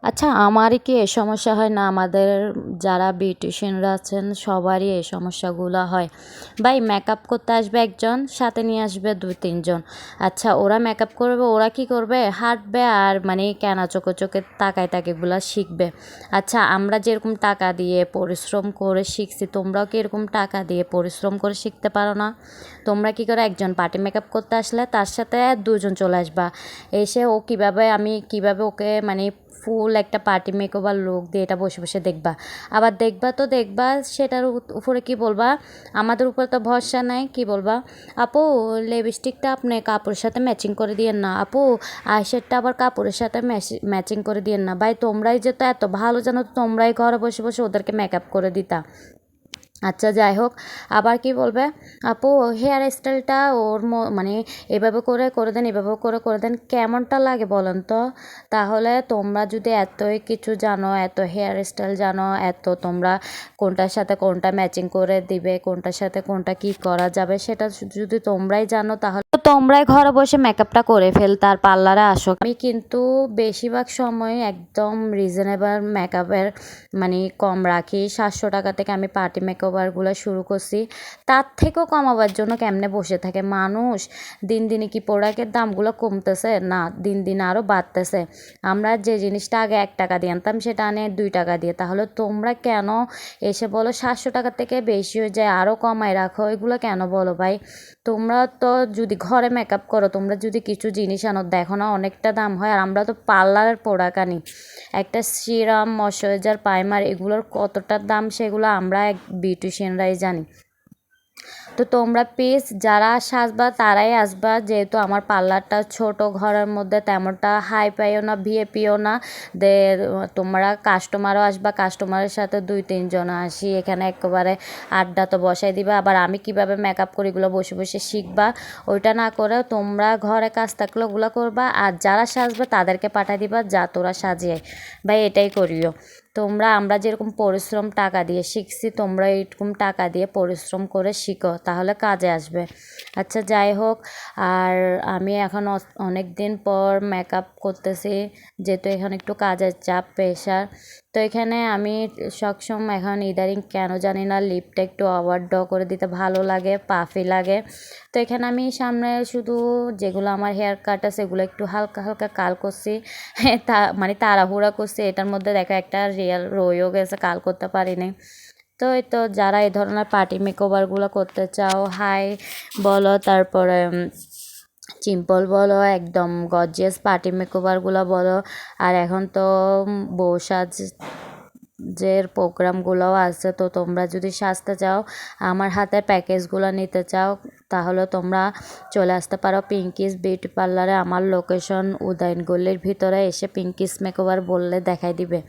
আচ্ছা, আমারই কি এই সমস্যা হয় না? আমাদের যারা বিউটিশিয়ানরা আছেন সবারই এই সমস্যাগুলো হয়। ভাই মেকআপ করতে আসবে একজন, সাথে নিয়ে আসবে ২-৩ জন। আচ্ছা ওরা মেকআপ করবে, ওরা কি করবে? হাঁটবে আর মানে কেনা চোখে চোখে তাকায় এগুলা শিখবে। আচ্ছা আমরা যেরকম টাকা দিয়ে পরিশ্রম করে শিখছি, তোমরাও কি এরকম টাকা দিয়ে পরিশ্রম করে শিখতে পারো না? তোমরা কি করে একজন পার্টি মেকআপ করতে আসলে তার সাথে ২ জন চলে আসবা। এসে ও কিভাবে আমি কিভাবে ওকে মানে ফুল একটা পার্টি মেকওভার লুক দিয়ে এটা বসে বসে দেখবা। আবার দেখবা তো দেখবা সেটার উপরে কি বলবা? আমাদের উপর তো ভরসা নাই, কি বলবা? আপু লিপস্টিকটা আপনি কাপড়ের সাথে ম্যাচিং করে দিয়েন না। আপু আইশ্যাডোটা আবার কাপড়ের সাথে ম্যাচিং করে দিয়েন না। ভাই তোমরাই যে তো এত ভালো জানো, তো তোমরাই ঘরে বসে বসে ওদেরকে মেকআপ করে দিতা। আচ্ছা যাই হোক, আবার কি বলবে? আপু হেয়ার স্টাইলটা ওর মানে এভাবে করে করে দেন, এভাবে করে করে দেন, কেমনটা লাগে বলেন তো? তাহলে তোমরা যদি এতই কিছু জানো, এত হেয়ার স্টাইল জানো, এত তোমরা কোনটার সাথে কোনটা ম্যাচিং করে দিবে, কোনটার সাথে কোনটা কি করা যাবে সেটা যদি তোমরাই জানো, তাহলে তো তোমরাই ঘরে বসে মেকআপটা করে ফেলতার, পার্লারে আসো। আমি কিন্তু বেশিরভাগ সময় একদম রিজনেবল মেকআপের মানে কম রাখি। ৭০০ টাকা থেকে আমি পার্টি মেকওভারগুলো শুরু করছি। তার থেকেও কমাবার জন্য কেমনে বসে থাকে মানুষ? দিন দিনে কি প্রোডাক্টের দামগুলো কমতেছে? না, দিন দিন আরও বাড়তেছে। আমরা যে জিনিসটা আগে ১ টাকা দিয়ে আনতাম সেটা আনে ২ টাকা দিয়ে। তাহলে তোমরা কেন এসে বলো ৭০০ টাকার থেকে বেশি হয়ে যায়, আরও কমায় রাখো? এগুলো কেন বলো ভাই? তোমরা তো যদি ঘরে মেকআপ করো, তোমরা যদি কিছু জিনিস আনো, দেখো না অনেকটা দাম হয়। আর আমরা তো পার্লারের প্রোডাক্ট আনি, একটা সিরাম, ময়শ্চারাইজার, প্রাইমার, এগুলোর কতটা দাম সেগুলো আমরা বিউটিশিয়ানরাই জানি। তো তোমরা প্লিজ যারা সাজবা তারাই আসবা, যেহেতু আমার পার্লারটা ছোট, ঘরের মধ্যে তেমনটা হাই পাইও না, ভিএপিও না। দে তোমরা কাস্টমারও আসবা, কাস্টমারের সাথে ২-৩ জন আসি, এখানে একেবারে আড্ডা তো বসাই দিবা। আবার আমি কিভাবে মেকআপ করি এগুলো বসে বসে শিখবা। ওইটা না করে তোমরা ঘরে কাজ থাকলে ওগুলো করবা, আর যারা সাজবে তাদেরকে পাঠিয়ে দিবা, যা তোরা সাজিয়ে। ভাই এটাই করিও তোমরা। আমরা যেরকম পরিশ্রম টাকা দিয়ে শিখছি, তোমরা এরকম টাকা দিয়ে পরিশ্রম করে শিখো, তাহলে কাজে আসবে। আচ্ছা যাই হোক, আর আমি এখন অনেক দিন পর মেকআপ করতেছি, যেহেতু এখানে একটু কাজের চাপ, প্রেশার। তো এখানে আমি সবসময় এখন ইদারিং কেন জানি না লিপটা একটু ওভার ড্র করে দিতে ভালো লাগে, পাফি লাগে। তো এখানে আমি সামনে শুধু যেগুলো আমার হেয়ার কাট আছে সেগুলো একটু হালকা হালকা কাল করছি। মানে তাড়াহুড়া করছি, এটার মধ্যে দেখা একটা রিয়েল রয়েও গেছে, কাল করতে পারিনি। তো এই তো যারা এই ধরনের পার্টি মেকওভারগুলো করতে চাও, হাই বলো, তারপরে সিম্পল বলো, একদম গর্জিয়াস পার্টি মেকওভারগুলো বলো, আর এখন তো বউ সাজের প্রোগ্রামগুলোও আছে। তো তোমরা যদি সাজতে চাও, আমার হাতের প্যাকেজগুলো নিতে চাও, তাহলে তোমরা চলে আসতে পারো পিঙ্কিস বিউটি পার্লারে। আমার লোকেশন উদয়নগল্লির ভিতরে, এসে পিঙ্কিস মেকওভার বললে দেখাই দিবে।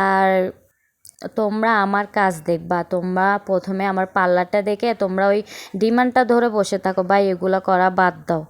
আর তোমরা আমার কাজ দেখবা, তোমরা প্রথমে আমার পার্লারটা দেখে তোমরা ওই ডিমান্ডটা ধরে বসে থাকো, ভাই এগুলো করা বাদ দাও।